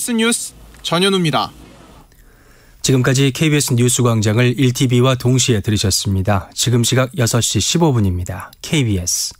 KBS 뉴스 전현우입니다. 지금까지 KBS 뉴스광장을 1TV와 동시에 들으셨습니다. 지금 시각 6시 15분입니다. KBS.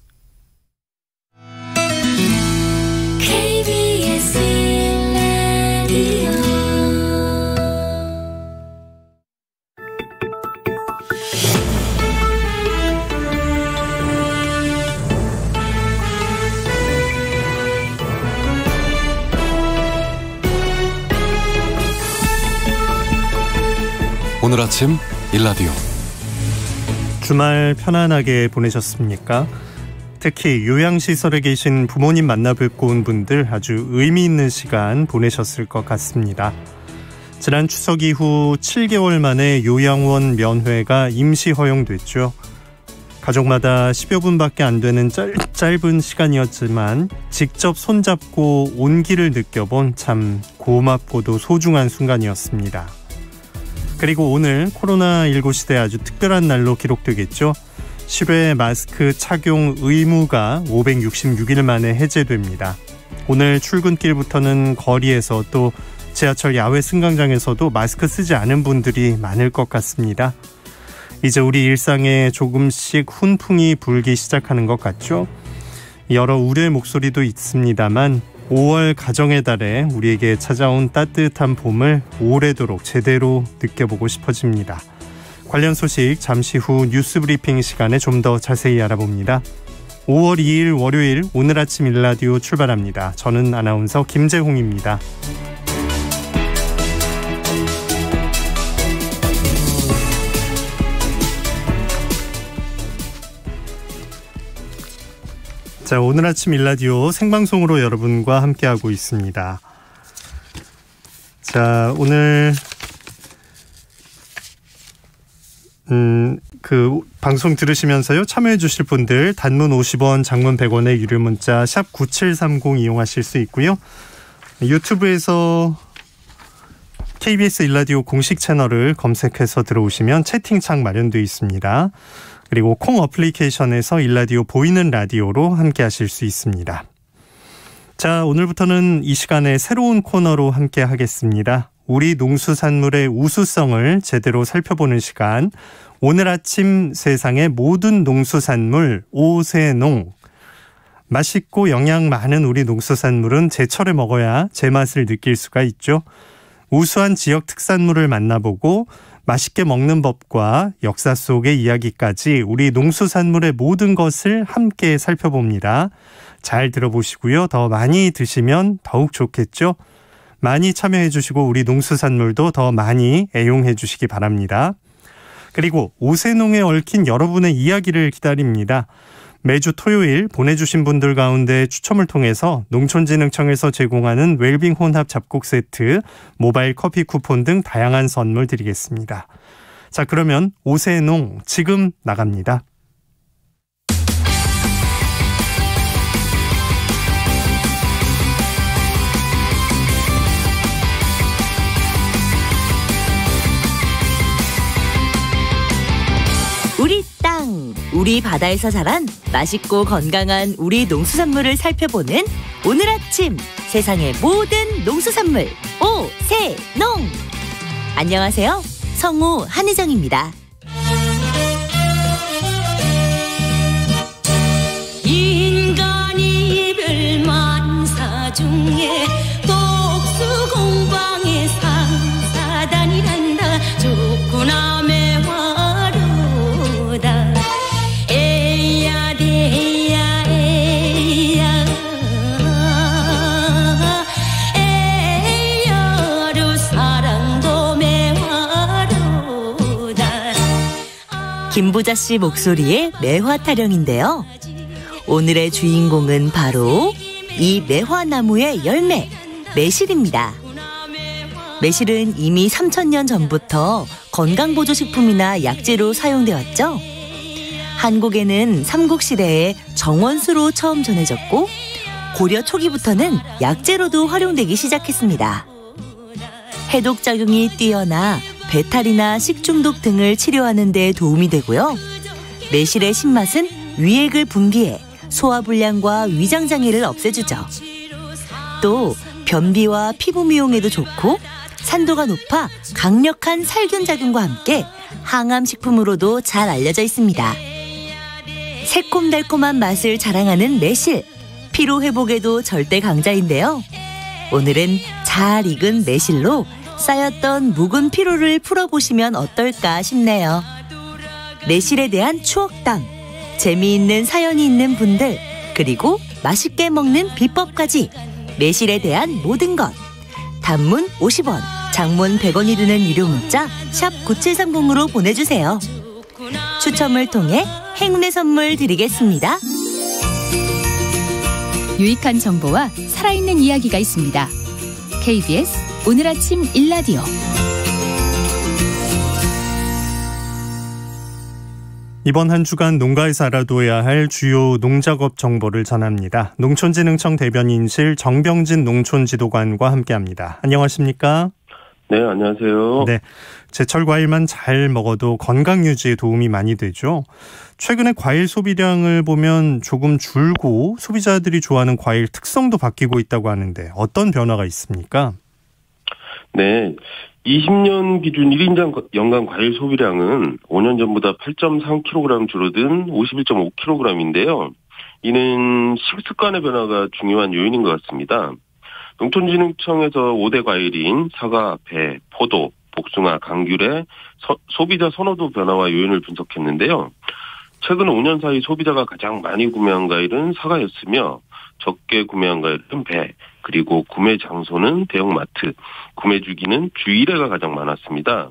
오늘 아침 일라디오. 주말 편안하게 보내셨습니까? 특히 요양시설에 계신 부모님 만나뵙고 온 분들 아주 의미 있는 시간 보내셨을 것 같습니다. 지난 추석 이후 7개월 만에 요양원 면회가 임시 허용됐죠. 가족마다 10여 분밖에 안 되는 짧은 시간이었지만 직접 손잡고 온기를 느껴본 참 고맙고도 소중한 순간이었습니다. 그리고 오늘 코로나19 시대 아주 특별한 날로 기록되겠죠. 실외 마스크 착용 의무가 566일 만에 해제됩니다. 오늘 출근길부터는 거리에서 또 지하철 야외 승강장에서도 마스크 쓰지 않은 분들이 많을 것 같습니다. 이제 우리 일상에 조금씩 훈풍이 불기 시작하는 것 같죠. 여러 우려의 목소리도 있습니다만 5월 가정의 달에 우리에게 찾아온 따뜻한 봄을 오래도록 제대로 느껴보고 싶어집니다. 관련 소식 잠시 후 뉴스 브리핑 시간에 좀 더 자세히 알아봅니다. 5월 2일 월요일 오늘 아침 일라디오 출발합니다. 저는 아나운서 김재홍입니다. 자, 오늘 아침 일라디오 생방송으로 여러분과 함께하고 있습니다. 자, 오늘 방송 들으시면서요, 참여해 주실 분들 단문 50원, 장문 100원의 유료 문자 샵 9730 이용하실 수 있고요. 유튜브에서 KBS 일라디오 공식 채널을 검색해서 들어오시면 채팅창 마련되어 있습니다. 그리고 콩 어플리케이션에서 일라디오 보이는 라디오로 함께 하실 수 있습니다. 자, 오늘부터는 이 시간에 새로운 코너로 함께 하겠습니다. 우리 농수산물의 우수성을 제대로 살펴보는 시간, 오늘 아침 세상의 모든 농수산물 오세농. 맛있고 영양 많은 우리 농수산물은 제철에 먹어야 제맛을 느낄 수가 있죠. 우수한 지역 특산물을 만나보고 맛있게 먹는 법과 역사 속의 이야기까지 우리 농수산물의 모든 것을 함께 살펴봅니다. 잘 들어보시고요. 더 많이 드시면 더욱 좋겠죠. 많이 참여해 주시고 우리 농수산물도 더 많이 애용해 주시기 바랍니다. 그리고 오세농에 얽힌 여러분의 이야기를 기다립니다. 매주 토요일 보내주신 분들 가운데 추첨을 통해서 농촌진흥청에서 제공하는 웰빙 혼합 잡곡 세트, 모바일 커피 쿠폰 등 다양한 선물 드리겠습니다. 자, 그러면 오세농 지금 나갑니다. 우리 땅, 우리 바다에서 자란 맛있고 건강한 우리 농수산물을 살펴보는 오늘 아침 세상의 모든 농수산물 오세농. 안녕하세요. 성우 한희정입니다. 인간이 별만사 중에 독수공방의 상사단이란다. 좋구나 매화로다. 에야 대야 에야 에야로 사랑도 매화로다. 김부자 씨 목소리의 매화 타령인데요. 오늘의 주인공은 바로 이 매화나무의 열매, 매실입니다. 매실은 이미 3000년 전부터 건강보조식품이나 약재로 사용되었죠. 한국에는 삼국시대에 정원수로 처음 전해졌고 고려 초기부터는 약재로도 활용되기 시작했습니다. 해독작용이 뛰어나 배탈이나 식중독 등을 치료하는 데 도움이 되고요. 매실의 신맛은 위액을 분비해 소화불량과 위장장애를 없애주죠. 또 변비와 피부 미용에도 좋고 산도가 높아 강력한 살균 작용과 함께 항암식품으로도 잘 알려져 있습니다. 새콤달콤한 맛을 자랑하는 매실, 피로 회복에도 절대 강자인데요. 오늘은 잘 익은 매실로 쌓였던 묵은 피로를 풀어보시면 어떨까 싶네요. 매실에 대한 추억담, 재미있는 사연이 있는 분들, 그리고 맛있게 먹는 비법까지 매실에 대한 모든 것. 단문 50원, 장문 100원이 드는 유료 문자 샵 9730으로 보내주세요. 추첨을 통해 행운의 선물 드리겠습니다. 유익한 정보와 살아있는 이야기가 있습니다. KBS 오늘 아침 일라디오. 이번 한 주간 농가에서 알아둬야 할 주요 농작업 정보를 전합니다. 농촌진흥청 대변인실 정병진 농촌지도관과 함께합니다. 안녕하십니까? 네, 안녕하세요. 네, 제철 과일만 잘 먹어도 건강 유지에 도움이 많이 되죠. 최근에 과일 소비량을 보면 조금 줄고 소비자들이 좋아하는 과일 특성도 바뀌고 있다고 하는데 어떤 변화가 있습니까? 네, 20년 기준 1인당 연간 과일 소비량은 5년 전보다 8.3kg 줄어든 51.5kg인데요. 이는 식습관의 변화가 중요한 요인인 것 같습니다. 농촌진흥청에서 5대 과일인 사과, 배, 포도, 복숭아, 감귤의 소비자 선호도 변화와 요인을 분석했는데요. 최근 5년 사이 소비자가 가장 많이 구매한 과일은 사과였으며 적게 구매한 과일은 배, 그리고 구매 장소는 대형마트, 구매 주기는 주 1회가 가장 많았습니다.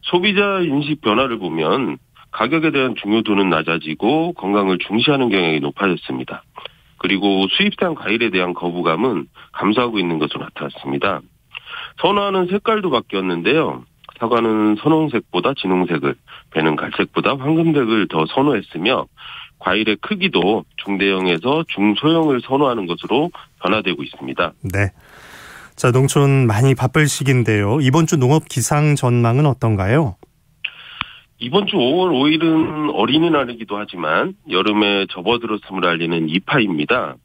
소비자 인식 변화를 보면 가격에 대한 중요도는 낮아지고 건강을 중시하는 경향이 높아졌습니다. 그리고 수입산 과일에 대한 거부감은 감소하고 있는 것으로 나타났습니다. 선호하는 색깔도 바뀌었는데요. 사과는 선홍색보다 진홍색을, 배는 갈색보다 황금색을 더 선호했으며 과일의 크기도 중대형에서 중소형을 선호하는 것으로 변화되고 있습니다. 네. 자, 농촌 많이 바쁠 시기인데요. 이번 주 농업 기상 전망은 어떤가요? 이번 주 5월 5일은 어린이날이기도 하지만 여름에 접어들었음을 알리는 이파입니다.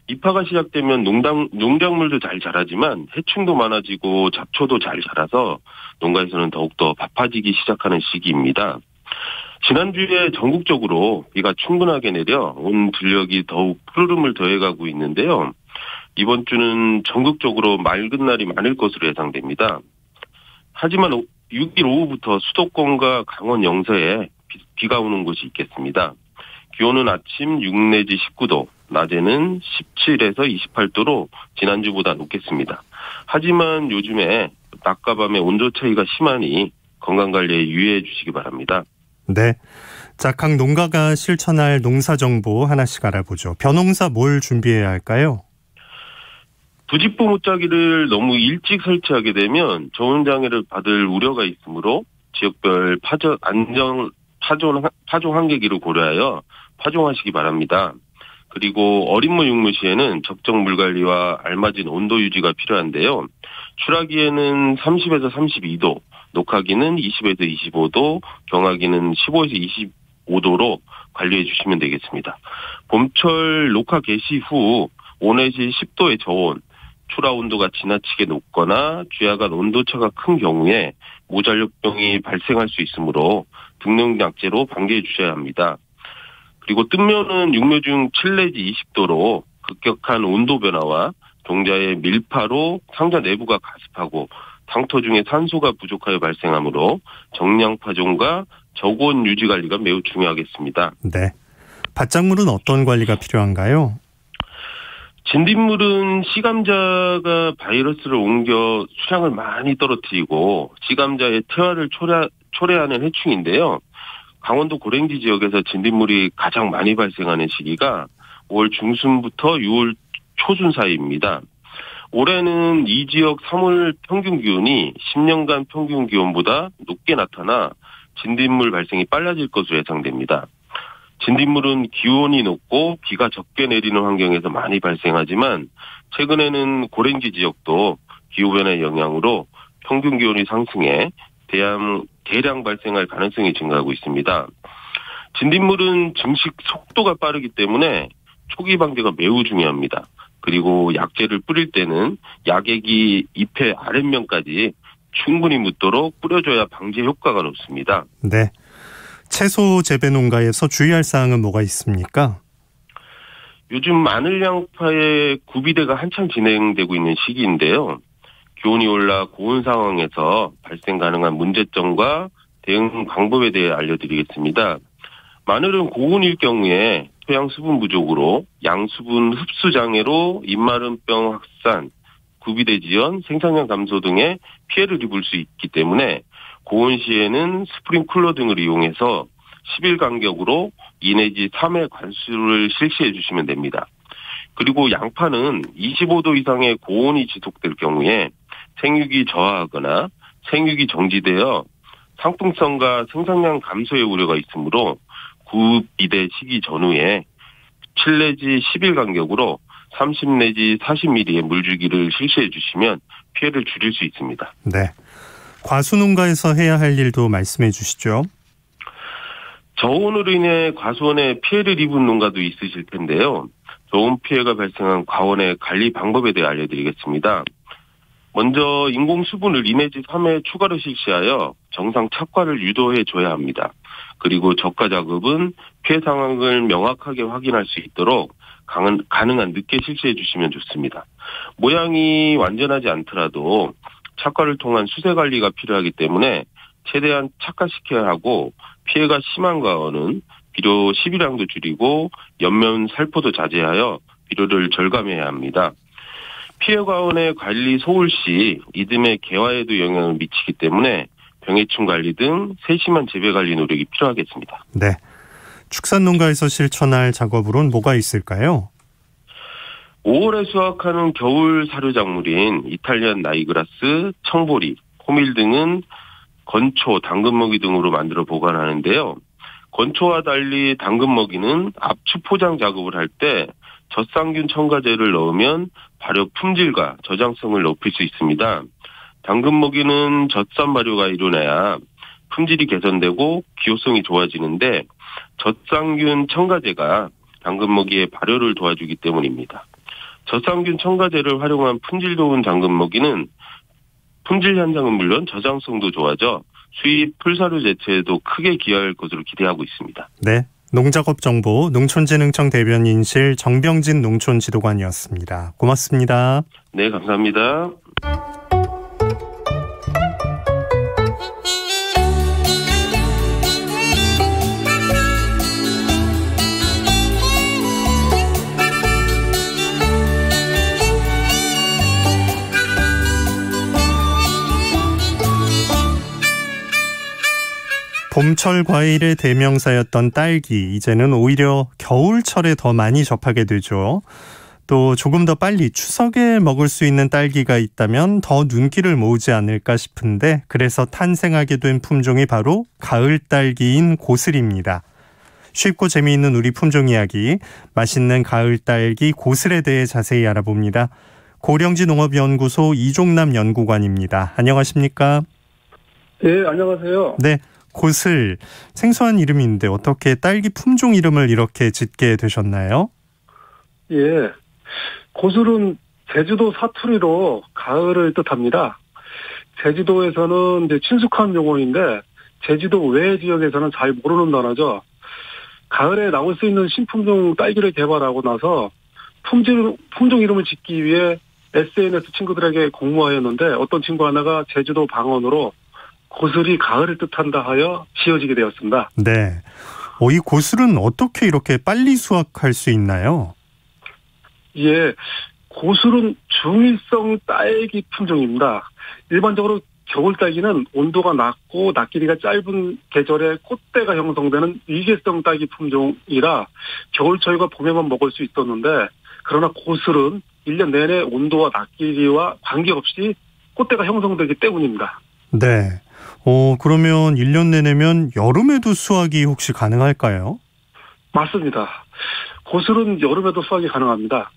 이파가 시작되면 농작물도 잘 자라지만 해충도 많아지고 잡초도 잘 자라서 농가에서는 더욱더 바빠지기 시작하는 시기입니다. 지난주에 전국적으로 비가 충분하게 내려 온 들녘이 더욱 푸르름을 더해가고 있는데요. 이번 주는 전국적으로 맑은 날이 많을 것으로 예상됩니다. 하지만 6일 오후부터 수도권과 강원 영서에 비가 오는 곳이 있겠습니다. 기온은 아침 6 내지 19도, 낮에는 17에서 28도로 지난주보다 높겠습니다. 하지만 요즘에 낮과 밤의 온도 차이가 심하니 건강관리에 유의해 주시기 바랍니다. 네. 자, 각 농가가 실천할 농사 정보 하나씩 알아보죠. 벼농사 뭘 준비해야 할까요? 부직포 못자기를 너무 일찍 설치하게 되면 저온 장애를 받을 우려가 있으므로 지역별 파종 한계기를 고려하여 파종하시기 바랍니다. 그리고 어린무 육무 시에는 적정 물 관리와 알맞은 온도 유지가 필요한데요. 출하기에는 30에서 32도, 녹화기는 20에서 25도, 경화기는 15에서 25도로 관리해 주시면 되겠습니다. 봄철 녹화 개시 후 5 내지 10도의 저온, 출하 온도가 지나치게 높거나 주야간 온도차가 큰 경우에 모잘육병이 발생할 수 있으므로 등용약제로 방기해 주셔야 합니다. 그리고 뜬면은 육묘 중 7 내지 20도로 급격한 온도 변화와 종자의 밀파로 상자 내부가 가습하고 상토 중에 산소가 부족하여 발생하므로 정량 파종과 저고온 유지 관리가 매우 중요하겠습니다. 네. 밭작물은 어떤 관리가 필요한가요? 진딧물은 씨감자가 바이러스를 옮겨 수량을 많이 떨어뜨리고 씨감자의 태화를 초래하는 해충인데요. 강원도 고랭지 지역에서 진딧물이 가장 많이 발생하는 시기가 5월 중순부터 6월 초순 사이입니다. 올해는 이 지역 3월 평균 기온이 10년간 평균 기온보다 높게 나타나 진딧물 발생이 빨라질 것으로 예상됩니다. 진딧물은 기온이 높고 비가 적게 내리는 환경에서 많이 발생하지만 최근에는 고랭지 지역도 기후변화의 영향으로 평균 기온이 상승해 대량 발생할 가능성이 증가하고 있습니다. 진딧물은 증식 속도가 빠르기 때문에 초기 방제가 매우 중요합니다. 그리고 약재를 뿌릴 때는 약액이 잎의 아랫면까지 충분히 묻도록 뿌려줘야 방제 효과가 높습니다. 네. 채소 재배 농가에서 주의할 사항은 뭐가 있습니까? 요즘 마늘 양파의 구비대가 한창 진행되고 있는 시기인데요. 기온이 올라 고온 상황에서 발생 가능한 문제점과 대응 방법에 대해 알려드리겠습니다. 마늘은 고온일 경우에 토양 수분 부족으로 양수분 흡수 장애로 잎마름병 확산, 구비대 지연, 생산량 감소 등의 피해를 입을 수 있기 때문에 고온 시에는 스프링 쿨러 등을 이용해서 10일 간격으로 2 내지 3회 관수를 실시해 주시면 됩니다. 그리고 양파는 25도 이상의 고온이 지속될 경우에 생육이 저하하거나 생육이 정지되어 상품성과 생산량 감소의 우려가 있으므로 구비대 시기 전후에 7 내지 10일 간격으로 30 내지 40ml의 물주기를 실시해 주시면 피해를 줄일 수 있습니다. 네. 과수농가에서 해야 할 일도 말씀해 주시죠. 저온으로 인해 과수원에 피해를 입은 농가도 있으실 텐데요. 저온 피해가 발생한 과원의 관리 방법에 대해 알려드리겠습니다. 먼저 인공 수분을 2 내지 3회 추가로 실시하여 정상 착과를 유도해 줘야 합니다. 그리고 적과 작업은 피해 상황을 명확하게 확인할 수 있도록 가능한 늦게 실시해 주시면 좋습니다. 모양이 완전하지 않더라도 착과를 통한 수세 관리가 필요하기 때문에 최대한 착과시켜야 하고 피해가 심한 과원은 비료 시비량도 줄이고 옆면 살포도 자제하여 비료를 절감해야 합니다. 피해 과원의 관리 소홀 시 이듬해 개화에도 영향을 미치기 때문에 병해충 관리 등 세심한 재배 관리 노력이 필요하겠습니다. 네. 축산농가에서 실천할 작업으로는 뭐가 있을까요? 5월에 수확하는 겨울 사료 작물인 이탈리안 나이그라스, 청보리, 호밀 등은 건초, 당근먹이 등으로 만들어 보관하는데요. 건초와 달리 당근먹이는 압축 포장 작업을 할 때 젖상균 첨가제를 넣으면 발효 품질과 저장성을 높일 수 있습니다. 당근먹이는 젖산 발효가 일어나야 품질이 개선되고 기호성이 좋아지는데 젖상균 첨가제가 당근먹이의 발효를 도와주기 때문입니다. 젖상균 첨가제를 활용한 품질 좋은 당근먹이는 품질 현상은 물론 저장성도 좋아져 수입 풀사료 재배에도 크게 기여할 것으로 기대하고 있습니다. 네, 농작업 정보 농촌진흥청 대변인실 정병진 농촌지도관이었습니다. 고맙습니다. 네, 감사합니다. 봄철 과일의 대명사였던 딸기, 이제는 오히려 겨울철에 더 많이 접하게 되죠. 또 조금 더 빨리 추석에 먹을 수 있는 딸기가 있다면 더 눈길을 모으지 않을까 싶은데, 그래서 탄생하게 된 품종이 바로 가을 딸기인 고슬입니다. 쉽고 재미있는 우리 품종 이야기, 맛있는 가을 딸기 고슬에 대해 자세히 알아봅니다. 고령지 농업연구소 이종남 연구관입니다. 안녕하십니까? 네, 안녕하세요. 네. 고슬, 생소한 이름인데 어떻게 딸기 품종 이름을 이렇게 짓게 되셨나요? 예, 고슬은 제주도 사투리로 가을을 뜻합니다. 제주도에서는 이제 친숙한 용어인데 제주도 외 지역에서는 잘 모르는 단어죠. 가을에 나올 수 있는 신품종 딸기를 개발하고 나서 품종 이름을 짓기 위해 SNS 친구들에게 공모하였는데 어떤 친구 하나가 제주도 방언으로 고슬이 가을을 뜻한다 하여 지어지게 되었습니다. 네. 이 고슬은 어떻게 이렇게 빨리 수확할 수 있나요? 예, 고슬은 중일성 딸기 품종입니다. 일반적으로 겨울 딸기는 온도가 낮고 낮길이가 짧은 계절에 꽃대가 형성되는 일개성 딸기 품종이라 겨울철과 봄에만 먹을 수 있었는데, 그러나 고슬은 1년 내내 온도와 낮길이와 관계없이 꽃대가 형성되기 때문입니다. 네. 그러면 1년 내내면 여름에도 수확이 혹시 가능할까요? 맞습니다. 고슬은 여름에도 수확이 가능합니다.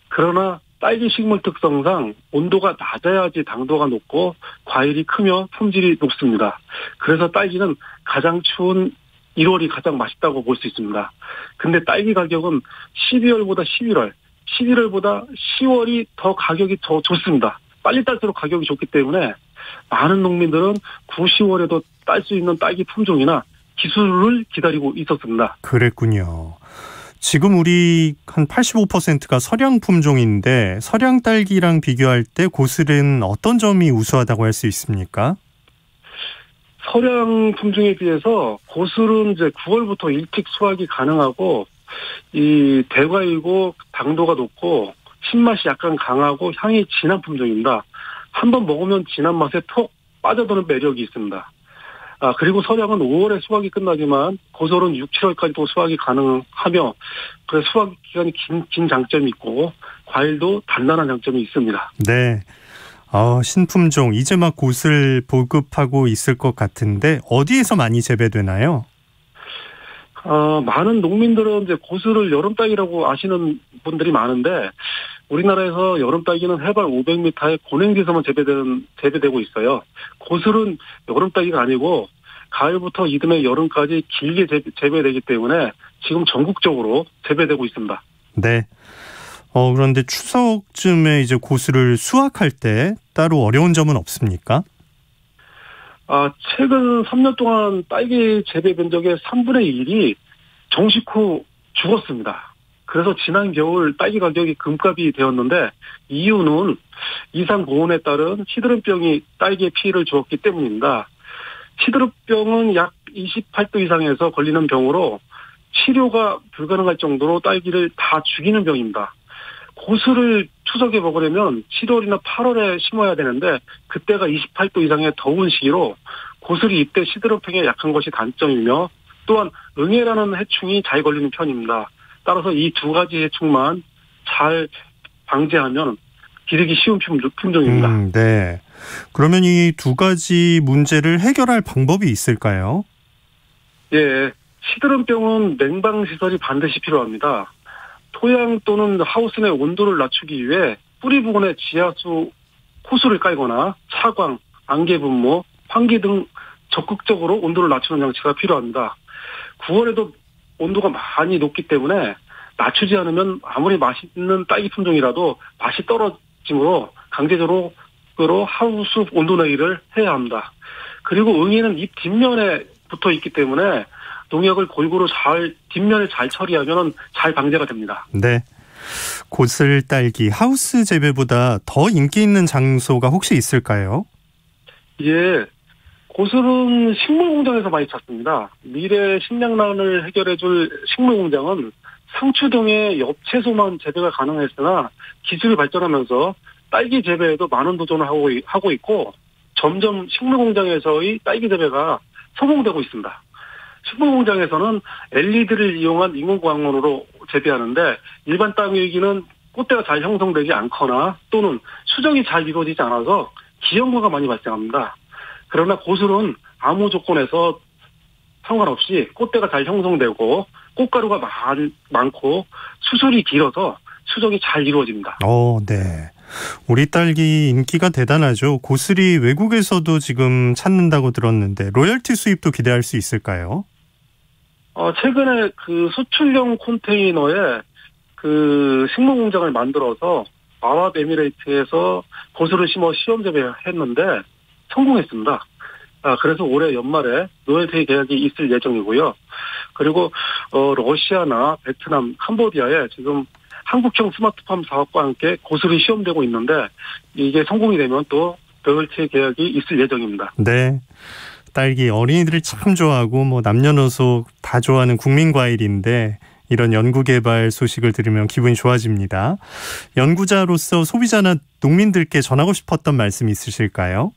그러나 딸기 식물 특성상 온도가 낮아야지 당도가 높고 과일이 크며 품질이 높습니다. 그래서 딸기는 가장 추운 1월이 가장 맛있다고 볼 수 있습니다. 근데 딸기 가격은 12월보다 11월, 11월보다 10월이 더 가격이 더 좋습니다. 빨리 딸수록 가격이 좋기 때문에 많은 농민들은 9, 10월에도 딸 수 있는 딸기 품종이나 기술을 기다리고 있었습니다. 그랬군요. 지금 우리 한 85%가 서량 품종인데 서량 딸기랑 비교할 때 고슬은 어떤 점이 우수하다고 할 수 있습니까? 서량 품종에 비해서 고슬은 이제 9월부터 일찍 수확이 가능하고 이 대과이고 당도가 높고 신맛이 약간 강하고 향이 진한 품종입니다. 한번 먹으면 진한 맛에 톡 빠져드는 매력이 있습니다. 그리고 서량은 5월에 수확이 끝나지만 고솔은 6, 7월까지도 수확이 가능하며 그래서 수확 기간이 긴 장점이 있고 과일도 단단한 장점이 있습니다. 네. 신품종 이제 막 고슬 보급하고 있을 것 같은데 어디에서 많이 재배되나요? 많은 농민들은 이제 고슬을 여름딸기라고 아시는 분들이 많은데 우리나라에서 여름딸기는 해발 500m의 고냉지에서만 재배되고 있어요. 고슬은 여름딸기가 아니고 가을부터 이듬해 여름까지 길게 재배되기 때문에 지금 전국적으로 재배되고 있습니다. 네. 그런데 추석쯤에 이제 고슬을 수확할 때 따로 어려운 점은 없습니까? 최근 3년 동안 딸기 재배 면적의 3분의 1이 정식 후 죽었습니다. 그래서 지난 겨울 딸기 가격이 금값이 되었는데 이유는 이상 고온에 따른 시드름병이 딸기에 피해를 주었기 때문입니다. 시드름병은 약 28도 이상에서 걸리는 병으로 치료가 불가능할 정도로 딸기를 다 죽이는 병입니다. 고슬을 추석에 먹으려면 7월이나 8월에 심어야 되는데 그때가 28도 이상의 더운 시기로 고슬이 이때 시드름병에 약한 것이 단점이며 또한 응애라는 해충이 잘 걸리는 편입니다. 따라서 이 두 가지 해충만 잘 방지하면 기르기 쉬운 품종입니다. 네. 그러면 이 두 가지 문제를 해결할 방법이 있을까요? 예. 시드름병은 냉방시설이 반드시 필요합니다. 토양 또는 하우스 내 온도를 낮추기 위해 뿌리 부근에 지하수 호수를 깔거나 차광, 안개분무, 환기 등 적극적으로 온도를 낮추는 장치가 필요합니다. 9월에도 온도가 많이 높기 때문에 낮추지 않으면 아무리 맛있는 딸기 품종이라도 맛이 떨어지므로 강제적으로 하우스 온도 내기를 해야 합니다. 그리고 응애는 잎 뒷면에 붙어 있기 때문에 농약을 골고루 뒷면을 잘 처리하면 잘 방제가 됩니다. 네. 고슬 딸기 하우스 재배보다 더 인기 있는 장소가 혹시 있을까요? 예. 고슬은 식물공장에서 많이 찾습니다. 미래 식량난을 해결해줄 식물공장은 상추동의 엽채소만 재배가 가능했으나 기술이 발전하면서 딸기 재배에도 많은 도전을 하고 있고 점점 식물공장에서의 딸기 재배가 성공되고 있습니다. 식물공장에서는 LED를 이용한 인공광원으로 재배하는데 일반 딸기는 꽃대가 잘 형성되지 않거나 또는 수정이 잘 이루어지지 않아서 기형과가 많이 발생합니다. 그러나 고슬은 아무 조건에서 상관없이 꽃대가 잘 형성되고 꽃가루가 많고 수술이 길어서 수정이 잘 이루어집니다. 네. 우리 딸기 인기가 대단하죠. 고슬이 외국에서도 지금 찾는다고 들었는데 로열티 수입도 기대할 수 있을까요? 최근에 그 수출용 컨테이너에 그 식물공장을 만들어서 아랍에미레이트에서 고슬을 심어 시험 재배했는데 성공했습니다. 그래서 올해 연말에 로열티 계약이 있을 예정이고요. 그리고 러시아나 베트남, 캄보디아에 지금 한국형 스마트팜 사업과 함께 고슬이 시험되고 있는데 이게 성공이 되면 또 로열티 계약이 있을 예정입니다. 네. 딸기 어린이들을 참 좋아하고 남녀노소 다 좋아하는 국민 과일인데 이런 연구개발 소식을 들으면 기분이 좋아집니다. 연구자로서 소비자나 농민들께 전하고 싶었던 말씀 있으실까요?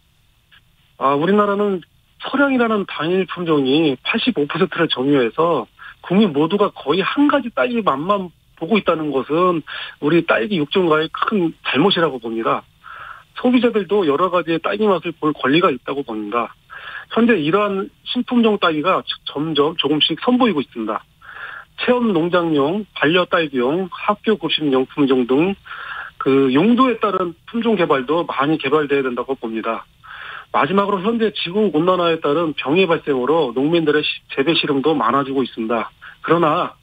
우리나라는 서량이라는 단일 품종이 85%를 점유해서 국민 모두가 거의 한 가지 딸기 맛만 보고 있다는 것은 우리 딸기 육종과의 큰 잘못이라고 봅니다. 소비자들도 여러 가지의 딸기 맛을 볼 권리가 있다고 봅니다. 현재 이러한 신품종 딸기가 점점 조금씩 선보이고 있습니다. 체험 농장용, 반려 딸기용, 학교 급식용 품종 등 그 용도에 따른 품종 개발도 많이 개발돼야 된다고 봅니다. 마지막으로 현재 지구 온난화에 따른 병의 발생으로 농민들의 재배 시름도 많아지고 있습니다. 그러나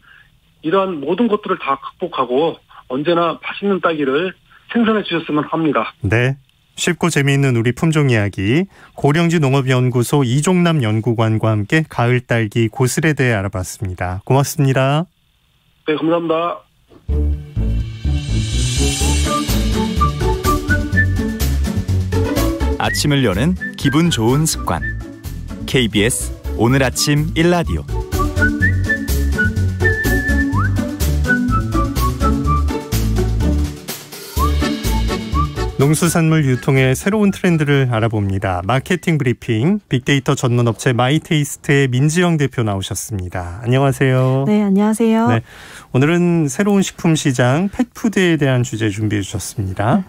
이러한 모든 것들을 다 극복하고 언제나 맛있는 딸기를 생산해 주셨으면 합니다. 네. 쉽고 재미있는 우리 품종 이야기 고령지 농업연구소 이종남 연구관과 함께 가을 딸기 고슬에 대해 알아봤습니다. 고맙습니다. 네, 감사합니다. 아침을 여는 기분 좋은 습관. KBS 오늘 아침 1라디오. 농수산물 유통의 새로운 트렌드를 알아봅니다. 마케팅 브리핑 빅데이터 전문 업체 마이테이스트의 민지영 대표 나오셨습니다. 안녕하세요. 네, 안녕하세요. 네, 오늘은 새로운 식품 시장 펫푸드에 대한 주제 준비해 주셨습니다.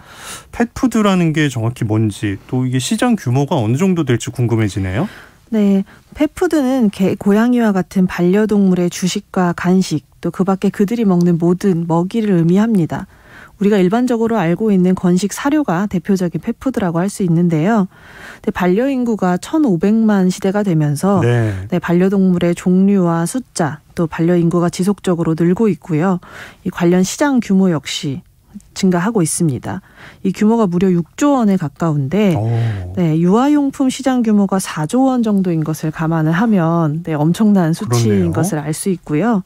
펫푸드라는 게 정확히 뭔지 또 이게 시장 규모가 어느 정도 될지 궁금해지네요. 네, 펫푸드는 개, 고양이와 같은 반려동물의 주식과 간식 또 그 밖에 그들이 먹는 모든 먹이를 의미합니다. 우리가 일반적으로 알고 있는 건식 사료가 대표적인 펫푸드라고 할 수 있는데요. 반려인구가 1,500만 시대가 되면서 반려동물의 종류와 숫자 또 반려인구가 지속적으로 늘고 있고요. 이 관련 시장 규모 역시 증가하고 있습니다. 이 규모가 무려 6조 원에 가까운데 유아용품 시장 규모가 4조 원 정도인 것을 감안을 하면 엄청난 수치인 그렇네요. 것을 알 수 있고요.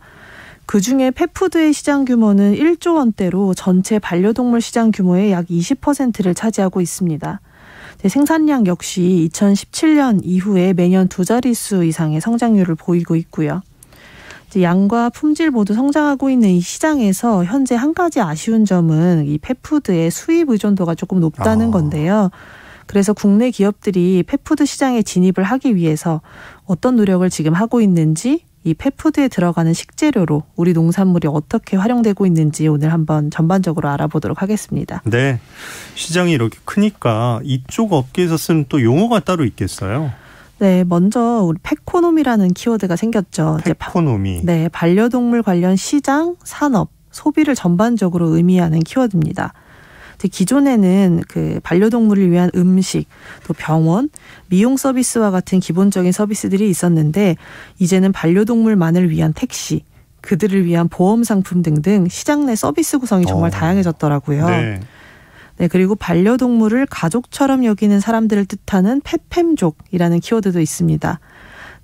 그중에 펫푸드의 시장 규모는 1조 원대로 전체 반려동물 시장 규모의 약 20%를 차지하고 있습니다. 생산량 역시 2017년 이후에 매년 두 자릿수 이상의 성장률을 보이고 있고요. 양과 품질 모두 성장하고 있는 이 시장에서 현재 한 가지 아쉬운 점은 이 펫푸드의 수입 의존도가 조금 높다는 건데요. 그래서 국내 기업들이 펫푸드 시장에 진입을 하기 위해서 어떤 노력을 지금 하고 있는지 이 펫푸드에 들어가는 식재료로 우리 농산물이 어떻게 활용되고 있는지 오늘 한번 전반적으로 알아보도록 하겠습니다. 네, 시장이 이렇게 크니까 이쪽 업계에서 쓰는 또 용어가 따로 있겠어요? 네, 먼저 우리 펫코노미라는 키워드가 생겼죠. 펫코노미. 네, 반려동물 관련 시장, 산업, 소비를 전반적으로 의미하는 키워드입니다. 기존에는 그 반려동물을 위한 음식, 또 병원, 미용 서비스와 같은 기본적인 서비스들이 있었는데 이제는 반려동물만을 위한 택시, 그들을 위한 보험 상품 등등 시장 내 서비스 구성이 정말 다양해졌더라고요. 네, 그리고 반려동물을 가족처럼 여기는 사람들을 뜻하는 펫팸족이라는 키워드도 있습니다.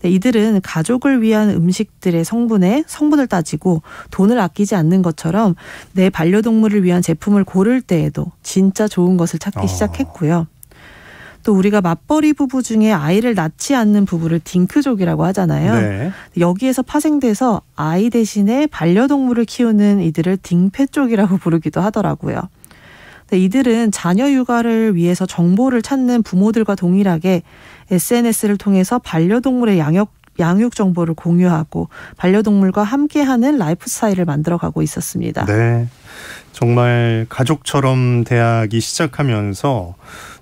네, 이들은 가족을 위한 음식들의 성분을 따지고 돈을 아끼지 않는 것처럼 내 반려동물을 위한 제품을 고를 때에도 진짜 좋은 것을 찾기 시작했고요. 또 우리가 맞벌이 부부 중에 아이를 낳지 않는 부부를 딩크족이라고 하잖아요. 네. 여기에서 파생돼서 아이 대신에 반려동물을 키우는 이들을 딩펫족이라고 부르기도 하더라고요. 네, 이들은 자녀 육아를 위해서 정보를 찾는 부모들과 동일하게 SNS를 통해서 반려동물의 양육 정보를 공유하고 반려동물과 함께하는 라이프 스타일을 만들어가고 있었습니다. 네, 정말 가족처럼 대하기 시작하면서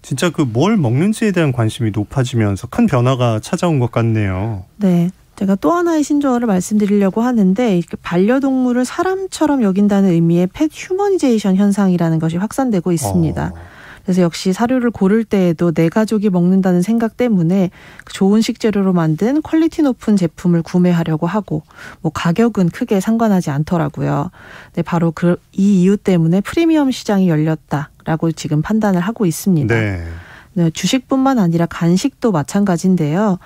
진짜 그 뭘 먹는지에 대한 관심이 높아지면서 큰 변화가 찾아온 것 같네요. 네. 제가 또 하나의 신조어를 말씀드리려고 하는데 반려동물을 사람처럼 여긴다는 의미의 펫 휴머니제이션 현상이라는 것이 확산되고 있습니다. 그래서 역시 사료를 고를 때에도 내 가족이 먹는다는 생각 때문에 좋은 식재료로 만든 퀄리티 높은 제품을 구매하려고 하고 가격은 크게 상관하지 않더라고요. 네, 바로 이 이유 때문에 프리미엄 시장이 열렸다라고 지금 판단을 하고 있습니다. 네, 주식뿐만 아니라 간식도 마찬가지인데요.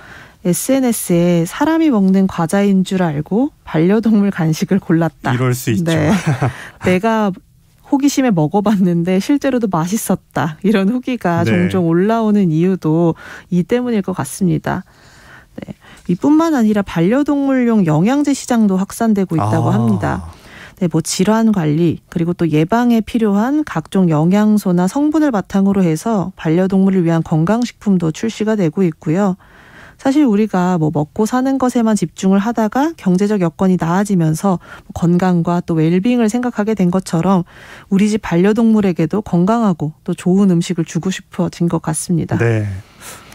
SNS에 사람이 먹는 과자인 줄 알고 반려동물 간식을 골랐다. 이럴 수 있죠. 네. 내가 호기심에 먹어봤는데 실제로도 맛있었다. 이런 후기가 종종 올라오는 이유도 이 때문일 것 같습니다. 네. 이뿐만 아니라 반려동물용 영양제 시장도 확산되고 있다고 합니다. 네, 질환 관리 그리고 또 예방에 필요한 각종 영양소나 성분을 바탕으로 해서 반려동물을 위한 건강식품도 출시가 되고 있고요. 사실 우리가 먹고 사는 것에만 집중을 하다가 경제적 여건이 나아지면서 건강과 또 웰빙을 생각하게 된 것처럼 우리 집 반려동물에게도 건강하고 또 좋은 음식을 주고 싶어진 것 같습니다. 네,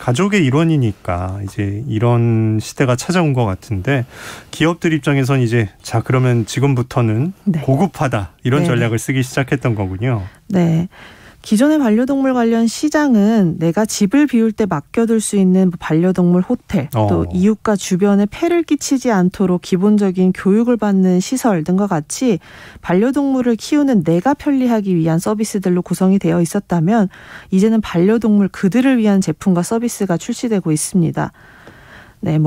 가족의 일원이니까 이제 이런 시대가 찾아온 것 같은데 기업들 입장에선 이제 자 그러면 지금부터는 고급화다 이런 전략을 쓰기 시작했던 거군요. 네. 기존의 반려동물 관련 시장은 내가 집을 비울 때 맡겨둘 수 있는 반려동물 호텔, 또 이웃과 주변에 폐를 끼치지 않도록 기본적인 교육을 받는 시설 등과 같이 반려동물을 키우는 내가 편리하기 위한 서비스들로 구성이 되어 있었다면 이제는 반려동물 그들을 위한 제품과 서비스가 출시되고 있습니다. 네,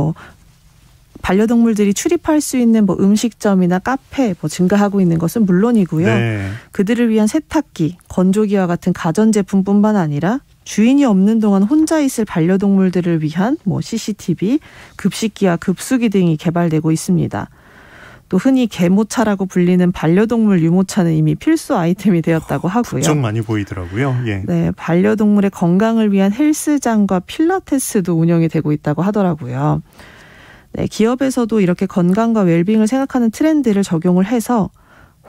반려동물들이 출입할 수 있는 음식점이나 카페 증가하고 있는 것은 물론이고요. 네. 그들을 위한 세탁기, 건조기와 같은 가전제품뿐만 아니라 주인이 없는 동안 혼자 있을 반려동물들을 위한 CCTV, 급식기와 급수기 등이 개발되고 있습니다. 또 흔히 개모차라고 불리는 반려동물 유모차는 이미 필수 아이템이 되었다고 하고요. 부쩍 많이 보이더라고요. 예. 네, 반려동물의 건강을 위한 헬스장과 필라테스도 운영이 되고 있다고 하더라고요. 네, 기업에서도 이렇게 건강과 웰빙을 생각하는 트렌드를 적용을 해서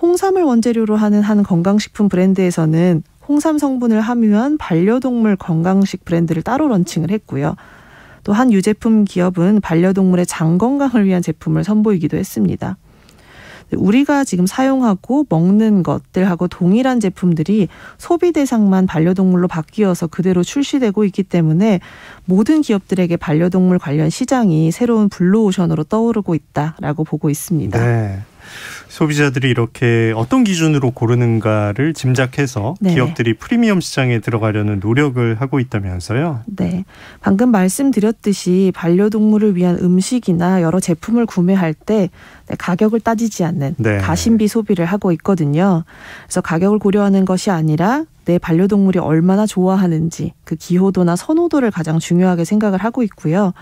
홍삼을 원재료로 하는 한 건강식품 브랜드에서는 홍삼 성분을 함유한 반려동물 건강식 브랜드를 따로 런칭을 했고요. 또 한 유제품 기업은 반려동물의 장 건강을 위한 제품을 선보이기도 했습니다. 우리가 지금 사용하고 먹는 것들하고 동일한 제품들이 소비 대상만 반려동물로 바뀌어서 그대로 출시되고 있기 때문에 모든 기업들에게 반려동물 관련 시장이 새로운 블루오션으로 떠오르고 있다라고 보고 있습니다. 네. 소비자들이 이렇게 어떤 기준으로 고르는가를 짐작해서 네. 기업들이 프리미엄 시장에 들어가려는 노력을 하고 있다면서요? 네. 방금 말씀드렸듯이 반려동물을 위한 음식이나 여러 제품을 구매할 때 가격을 따지지 않는 네. 가심비 소비를 하고 있거든요. 그래서 가격을 고려하는 것이 아니라 내 반려동물이 얼마나 좋아하는지 그 기호도나 선호도를 가장 중요하게 생각을 하고 있고요.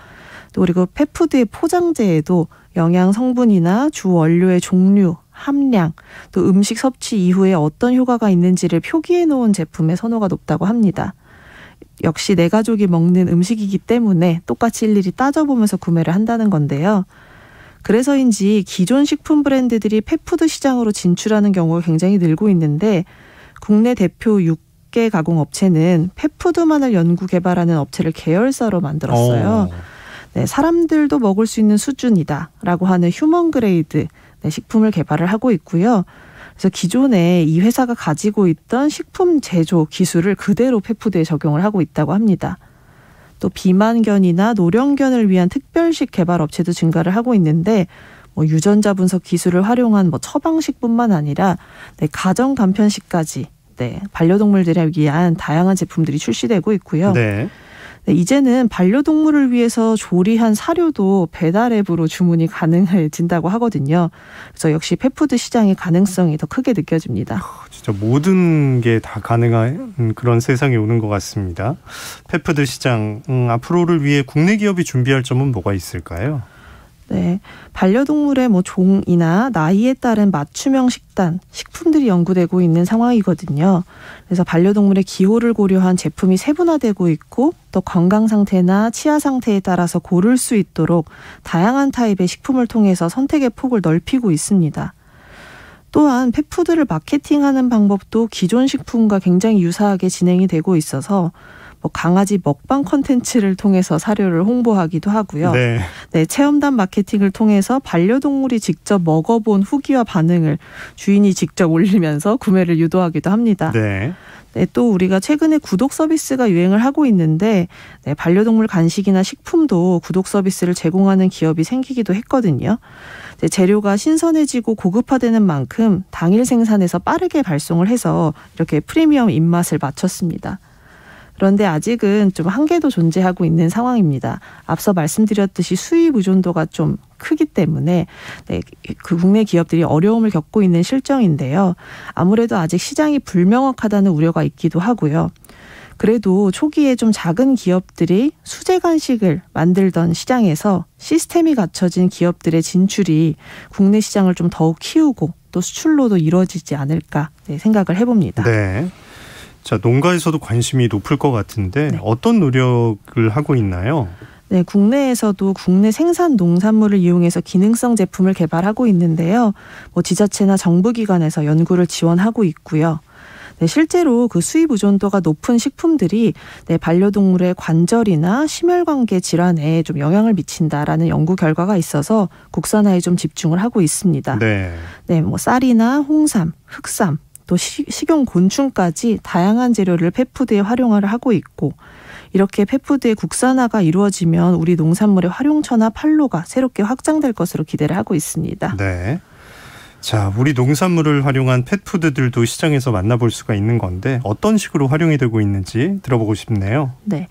또 그리고 펫푸드의 포장재에도 영양 성분이나 주 원료의 종류, 함량, 또 음식 섭취 이후에 어떤 효과가 있는지를 표기해 놓은 제품의 선호가 높다고 합니다. 역시 내 가족이 먹는 음식이기 때문에 똑같이 일일이 따져보면서 구매를 한다는 건데요. 그래서인지 기존 식품 브랜드들이 펫푸드 시장으로 진출하는 경우가 굉장히 늘고 있는데 국내 대표 6개 가공업체는 펫푸드만을 연구 개발하는 업체를 계열사로 만들었어요. 네, 사람들도 먹을 수 있는 수준이다라고 하는 휴먼 그레이드 식품을 개발을 하고 있고요. 그래서 기존에 이 회사가 가지고 있던 식품 제조 기술을 그대로 펫푸드에 적용을 하고 있다고 합니다. 또 비만견이나 노령견을 위한 특별식 개발 업체도 증가를 하고 있는데 유전자 분석 기술을 활용한 처방식뿐만 아니라 가정 간편식까지 반려동물들에 위한 다양한 제품들이 출시되고 있고요. 네. 이제는 반려동물을 위해서 조리한 사료도 배달 앱으로 주문이 가능해진다고 하거든요. 그래서 역시 펫푸드 시장의 가능성이 더 크게 느껴집니다. 진짜 모든 게 다 가능한 그런 세상이 오는 것 같습니다. 펫푸드 시장 앞으로를 위해 국내 기업이 준비할 점은 뭐가 있을까요? 네, 반려동물의 종이나 나이에 따른 맞춤형 식품들이 연구되고 있는 상황이거든요. 그래서 반려동물의 기호를 고려한 제품이 세분화되고 있고 또 건강 상태나 치아 상태에 따라서 고를 수 있도록 다양한 타입의 식품을 통해서 선택의 폭을 넓히고 있습니다. 또한 펫푸드를 마케팅하는 방법도 기존 식품과 굉장히 유사하게 진행이 되고 있어서 강아지 먹방 콘텐츠를 통해서 사료를 홍보하기도 하고요. 네. 네, 체험단 마케팅을 통해서 반려동물이 직접 먹어본 후기와 반응을 주인이 직접 올리면서 구매를 유도하기도 합니다. 네. 네, 또 우리가 최근에 구독 서비스가 유행을 하고 있는데 반려동물 간식이나 식품도 구독 서비스를 제공하는 기업이 생기기도 했거든요. 재료가 신선해지고 고급화되는 만큼 당일 생산해서 빠르게 발송을 해서 이렇게 프리미엄 입맛을 맞췄습니다. 그런데 아직은 좀 한계도 존재하고 있는 상황입니다. 앞서 말씀드렸듯이 수입 의존도가 좀 크기 때문에 그 국내 기업들이 어려움을 겪고 있는 실정인데요. 아무래도 아직 시장이 불명확하다는 우려가 있기도 하고요. 그래도 초기에 좀 작은 기업들이 수제 간식을 만들던 시장에서 시스템이 갖춰진 기업들의 진출이 국내 시장을 좀 더욱 키우고 또 수출로도 이루어지지 않을까 생각을 해봅니다. 네. 자, 농가에서도 관심이 높을 것 같은데 네. 어떤 노력을 하고 있나요? 네, 국내에서도 국내 생산 농산물을 이용해서 기능성 제품을 개발하고 있는데요. 지자체나 정부기관에서 연구를 지원하고 있고요. 네, 실제로 그 수입 의존도가 높은 식품들이 반려동물의 관절이나 심혈관계 질환에 좀 영향을 미친다라는 연구 결과가 있어서 국산화에 좀 집중을 하고 있습니다. 네, 쌀이나 홍삼, 흑삼, 또 식용 곤충까지 다양한 재료를 펫푸드에 활용을 하고 있고 이렇게 펫푸드의 국산화가 이루어지면 우리 농산물의 활용처나 판로가 새롭게 확장될 것으로 기대를 하고 있습니다. 네. 자, 우리 농산물을 활용한 펫푸드들도 시장에서 만나볼 수가 있는 건데 어떤 식으로 활용이 되고 있는지 들어보고 싶네요. 네.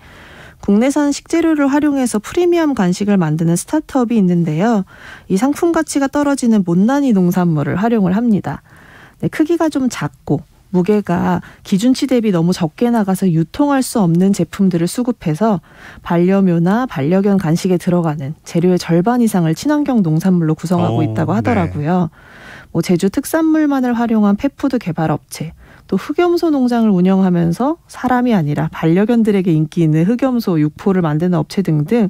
국내산 식재료를 활용해서 프리미엄 간식을 만드는 스타트업이 있는데요. 이 상품 가치가 떨어지는 못난이 농산물을 활용을 합니다. 네, 크기가 좀 작고 무게가 기준치 대비 너무 적게 나가서 유통할 수 없는 제품들을 수급해서 반려묘나 반려견 간식에 들어가는 재료의 절반 이상을 친환경 농산물로 구성하고 있다고 하더라고요. 뭐 제주 특산물만을 활용한 펫푸드 개발 업체, 또 흑염소 농장을 운영하면서 사람이 아니라 반려견들에게 인기 있는 흑염소 육포를 만드는 업체 등등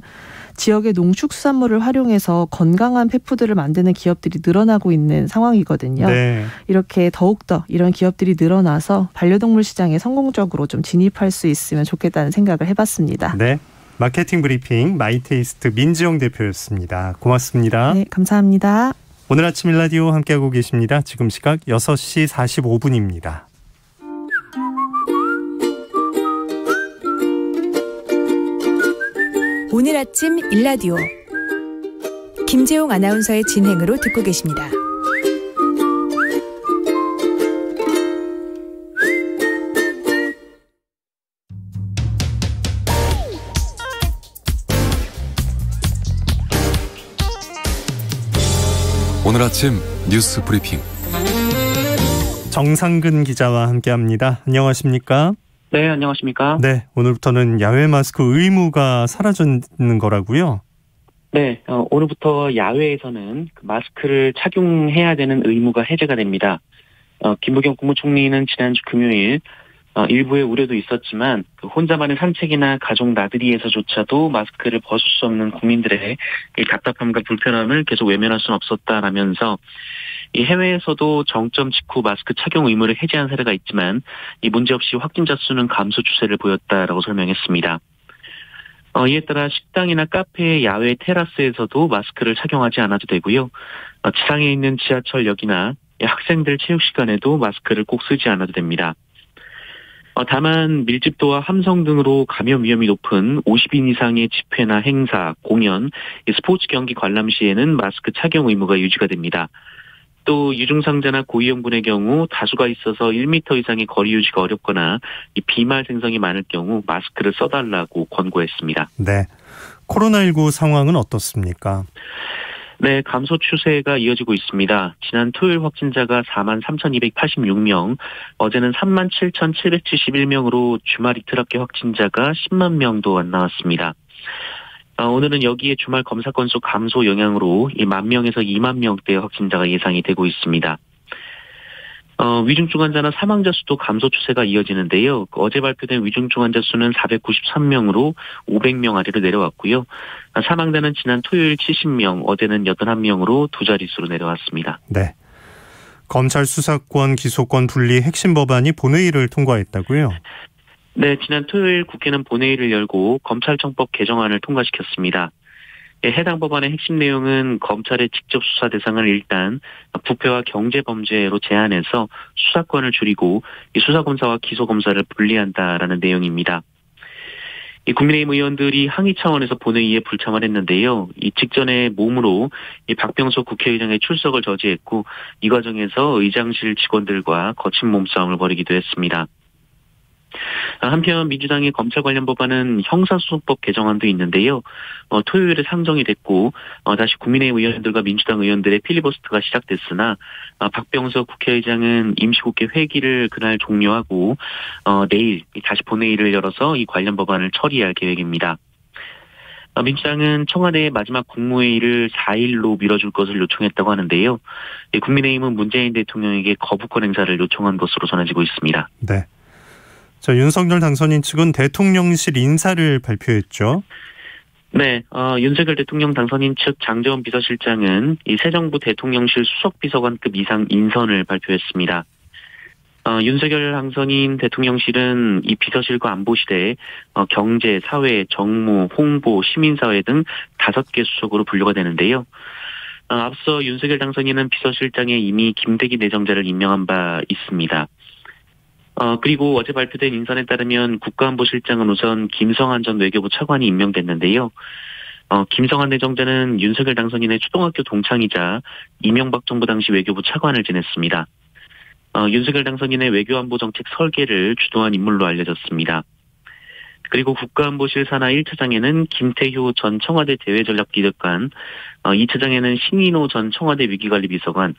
지역의 농축수산물을 활용해서 건강한 펫푸드를 만드는 기업들이 늘어나고 있는 상황이거든요. 네. 이렇게 더욱더 이런 기업들이 늘어나서 반려동물 시장에 성공적으로 좀 진입할 수 있으면 좋겠다는 생각을 해봤습니다. 네, 마케팅 브리핑 마이테이스트 민지영 대표였습니다. 고맙습니다. 네, 감사합니다. 오늘 아침 일라디오 함께하고 계십니다. 지금 시각 6시 45분입니다. 오늘 아침 일라디오 김재용 아나운서의 진행으로 듣고 계십니다. 오늘 아침 뉴스 브리핑 정상근 기자와 함께합니다. 안녕하십니까? 네, 안녕하십니까? 네, 오늘부터는 야외 마스크 의무가 사라지는 거라고요? 네, 오늘부터 야외에서는 마스크를 착용해야 되는 의무가 해제가 됩니다. 김부겸 국무총리는 지난주 금요일 일부의 우려도 있었지만 혼자만의 산책이나 가족 나들이에서조차도 마스크를 벗을 수 없는 국민들의 답답함과 불편함을 계속 외면할 수는 없었다라면서 이 해외에서도 정점 직후 마스크 착용 의무를 해제한 사례가 있지만 이 문제없이 확진자 수는 감소 추세를 보였다라고 설명했습니다. 이에 따라 식당이나 카페, 야외 테라스에서도 마스크를 착용하지 않아도 되고요. 지상에 있는 지하철역이나 학생들 체육 시간에도 마스크를 꼭 쓰지 않아도 됩니다. 다만 밀집도와 함성 등으로 감염 위험이 높은 50인 이상의 집회나 행사, 공연, 스포츠 경기 관람 시에는 마스크 착용 의무가 유지가 됩니다. 또 유증상자나 고위험군의 경우 다수가 있어서 1m 이상의 거리 유지가 어렵거나 이 비말 생성이 많을 경우 마스크를 써달라고 권고했습니다. 네, 코로나19 상황은 어떻습니까? 네, 감소 추세가 이어지고 있습니다. 지난 토요일 확진자가 43,286명, 어제는 37,771명으로 주말 이틀 합계 확진자가 10만 명도 안 나왔습니다. 오늘은 여기에 주말 검사 건수 감소 영향으로 이 10,000명에서 2만 명대의 확진자가 예상이 되고 있습니다. 위중증 환자나 사망자 수도 감소 추세가 이어지는데요. 어제 발표된 위중증 환자 수는 493명으로 500명 아래로 내려왔고요. 사망자는 지난 토요일 70명, 어제는 81명으로 두 자릿수로 내려왔습니다. 네. 검찰 수사권, 기소권 분리 핵심 법안이 본회의를 통과했다고요? 네, 지난 토요일 국회는 본회의를 열고 검찰청법 개정안을 통과시켰습니다. 해당 법안의 핵심 내용은 검찰의 직접 수사 대상을 일단 부패와 경제범죄로 제한해서 수사권을 줄이고 수사검사와 기소검사를 분리한다라는 내용입니다. 국민의힘 의원들이 항의 차원에서 본회의에 불참을 했는데요. 이 직전에 몸으로 박병석 국회의장의 출석을 저지했고 이 과정에서 의장실 직원들과 거친 몸싸움을 벌이기도 했습니다. 한편 민주당의 검찰 관련 법안은 형사소송법 개정안도 있는데요. 토요일에 상정이 됐고 다시 국민의힘 의원들과 민주당 의원들의 필리버스터가 시작됐으나 박병석 국회의장은 임시국회 회기를 그날 종료하고 내일 다시 본회의를 열어서 이 관련 법안을 처리할 계획입니다. 민주당은 청와대의 마지막 국무회의를 4일로 미뤄줄 것을 요청했다고 하는데요. 국민의힘은 문재인 대통령에게 거부권 행사를 요청한 것으로 전해지고 있습니다. 네. 자, 윤석열 당선인 측은 대통령실 인사를 발표했죠. 네, 윤석열 대통령 당선인 측 장제원 비서실장은 이 새 정부 대통령실 수석비서관급 이상 인선을 발표했습니다. 윤석열 당선인 대통령실은 이 비서실과 안보실에 경제, 사회, 정무, 홍보, 시민사회 등 5개 수석으로 분류가 되는데요. 앞서 윤석열 당선인은 비서실장에 이미 김대기 내정자를 임명한 바 있습니다. 그리고 어제 발표된 인선에 따르면 국가안보실장은 우선 김성한 전 외교부 차관이 임명됐는데요. 김성한 내정자는 윤석열 당선인의 초등학교 동창이자 이명박 정부 당시 외교부 차관을 지냈습니다. 윤석열 당선인의 외교안보정책 설계를 주도한 인물로 알려졌습니다. 그리고 국가안보실 산하 1차장에는 김태효 전 청와대 대외전략기획관, 2차장에는 신인호 전 청와대 위기관리비서관,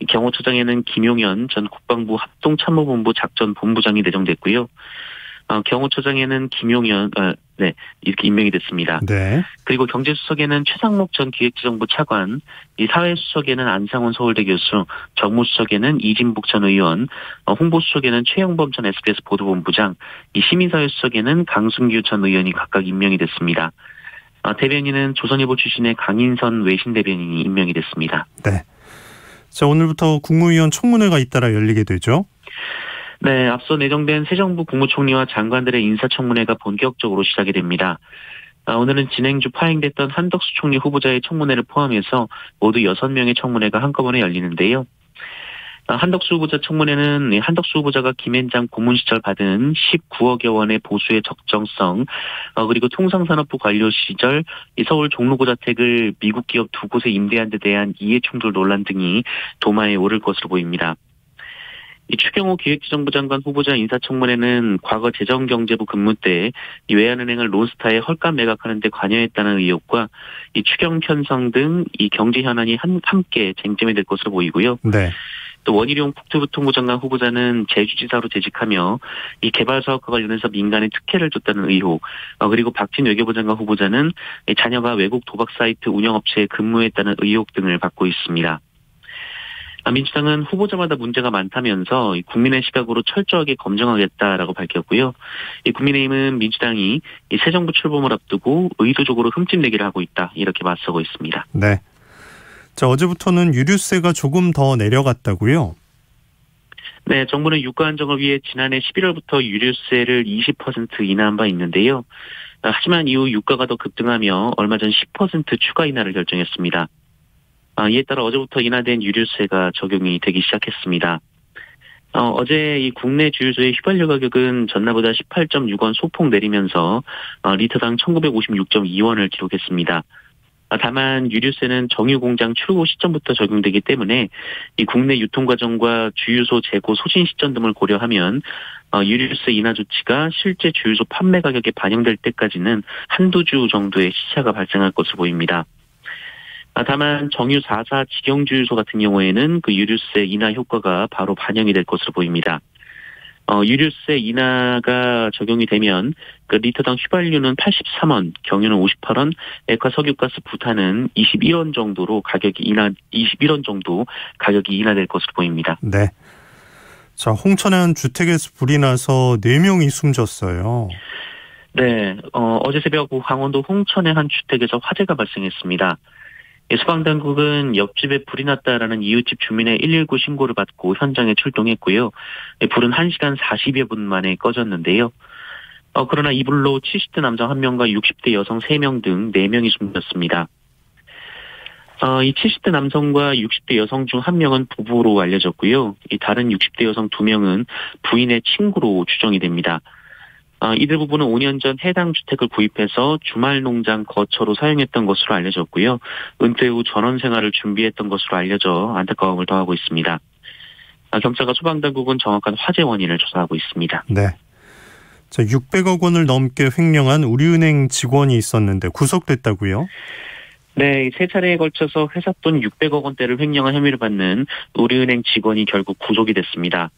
경호처장에는 김용현 전 국방부 합동참모본부 작전본부장이 내정됐고요. 경호처장에는 김용현, 이렇게 임명이 됐습니다. 네. 그리고 경제수석에는 최상목 전 기획재정부 차관, 이 사회수석에는 안상훈 서울대 교수, 정무수석에는 이진복 전 의원, 홍보수석에는 최영범 전 SBS 보도본부장, 이 시민사회수석에는 강순규 전 의원이 각각 임명이 됐습니다. 대변인은 조선일보 출신의 강인선 외신 대변인이 임명이 됐습니다. 네. 자, 오늘부터 국무위원 청문회가 잇따라 열리게 되죠. 네, 앞서 내정된 새 정부 국무총리와 장관들의 인사청문회가 본격적으로 시작이 됩니다. 오늘은 진행주 파행됐던 한덕수 총리 후보자의 청문회를 포함해서 모두 6명의 청문회가 한꺼번에 열리는데요. 한덕수 후보자 청문회는 한덕수 후보자가 김앤장 고문 시절 받은 19억여 원의 보수의 적정성, 그리고 통상산업부 관료 시절 서울 종로구 자택을 미국 기업 2곳에 임대한 데 대한 이해충돌 논란 등이 도마에 오를 것으로 보입니다. 이 추경호 기획재정부 장관 후보자 인사청문회는 과거 재정경제부 근무 때 이 외환은행을 론스타에 헐값 매각하는 데 관여했다는 의혹과 이 추경 편성 등 이 경제 현안이 함께 쟁점이 될 것으로 보이고요. 네. 또 원희룡 국토교통부 장관 후보자는 제주지사로 재직하며 이 개발 사업과 관련해서 민간에 특혜를 줬다는 의혹, 그리고 박진 외교부 장관 후보자는 자녀가 외국 도박 사이트 운영업체에 근무했다는 의혹 등을 받고 있습니다. 민주당은 후보자마다 문제가 많다면서 국민의 시각으로 철저하게 검증하겠다라고 밝혔고요. 국민의힘은 민주당이 새 정부 출범을 앞두고 의도적으로 흠집내기를 하고 있다, 이렇게 맞서고 있습니다. 네. 자, 어제부터는 유류세가 조금 더 내려갔다고요? 네, 정부는 유가 안정을 위해 지난해 11월부터 유류세를 20% 인하한 바 있는데요. 하지만 이후 유가가 더 급등하며 얼마 전 10% 추가 인하를 결정했습니다. 이에 따라 어제부터 인하된 유류세가 적용이 되기 시작했습니다. 어제 이 국내 주유소의 휘발유 가격은 전날보다 18.6원 소폭 내리면서 리터당 1956.2원을 기록했습니다. 다만 유류세는 정유공장 출고 시점부터 적용되기 때문에 이 국내 유통 과정과 주유소 재고 소진 시점 등을 고려하면 유류세 인하 조치가 실제 주유소 판매 가격에 반영될 때까지는 한두 주 정도의 시차가 발생할 것으로 보입니다. 다만 정유 4사 직영주유소 같은 경우에는 그 유류세 인하 효과가 바로 반영이 될 것으로 보입니다. 유류세 인하가 적용이 되면 그 리터당 휘발유는 83원, 경유는 58원, 액화 석유가스 부탄은 21원 정도 가격이 인하될 것으로 보입니다. 네. 자, 홍천에 한 주택에서 불이 나서 4명이 숨졌어요. 네, 어제 새벽 강원도 홍천의 한 주택에서 화재가 발생했습니다. 소방당국은 옆집에 불이 났다라는 이웃집 주민의 119 신고를 받고 현장에 출동했고요. 불은 1시간 40여 분 만에 꺼졌는데요. 그러나 이 불로 70대 남자 1명과 60대 여성 3명 등 4명이 숨졌습니다. 이 70대 남성과 60대 여성 중 1명은 부부로 알려졌고요. 이 다른 60대 여성 2명은 부인의 친구로 추정이 됩니다. 이들 부부는 5년 전 해당 주택을 구입해서 주말 농장 거처로 사용했던 것으로 알려졌고요. 은퇴 후 전원 생활을 준비했던 것으로 알려져 안타까움을 더하고 있습니다. 경찰과 소방당국은 정확한 화재 원인을 조사하고 있습니다. 네. 자, 600억 원을 넘게 횡령한 우리은행 직원이 있었는데 구속됐다고요? 네, 3차례에 걸쳐서 회사 돈 600억 원대를 횡령한 혐의를 받는 우리은행 직원이 결국 구속이 됐습니다.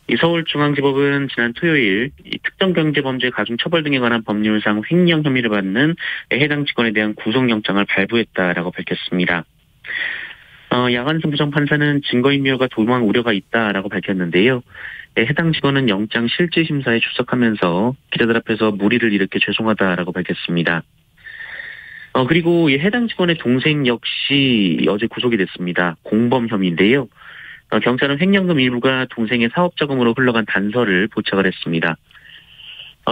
이 서울중앙지법은 지난 토요일 이 특정경제범죄 가중처벌 등에 관한 법률상 횡령 혐의를 받는 해당 직원에 대한 구속영장을 발부했다라고 밝혔습니다. 야간승 부장판사는 증거인멸과 도망 우려가 있다라고 밝혔는데요. 해당 직원은 영장 실질심사에 출석하면서 기자들 앞에서 물의를 일으켜 죄송하다라고 밝혔습니다. 그리고 이 해당 직원의 동생 역시 어제 구속이 됐습니다. 공범 혐의인데요. 경찰은 횡령금 일부가 동생의 사업자금으로 흘러간 단서를 포착을 했습니다.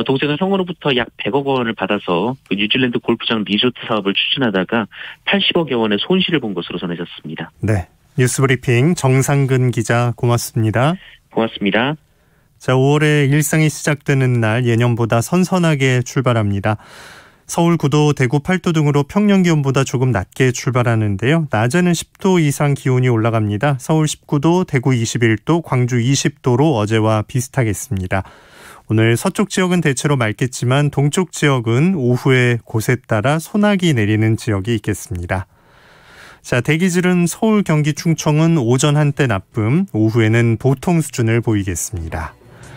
동생은 형으로부터 약 100억 원을 받아서 그 뉴질랜드 골프장 리조트 사업을 추진하다가 80억여 원의 손실을 본 것으로 전해졌습니다. 네, 뉴스브리핑 정상근 기자 고맙습니다. 고맙습니다. 자, 5월에 일상이 시작되는 날 예년보다 선선하게 출발합니다. 서울 9도, 대구 8도 등으로 평년 기온보다 조금 낮게 출발하는데요. 낮에는 10도 이상 기온이 올라갑니다. 서울 19도, 대구 21도, 광주 20도로 어제와 비슷하겠습니다. 오늘 서쪽 지역은 대체로 맑겠지만 동쪽 지역은 오후에 곳에 따라 소나기 내리는 지역이 있겠습니다. 자, 대기질은 서울, 경기, 충청은 오전 한때 나쁨, 오후에는 보통 수준을 보이겠습니다.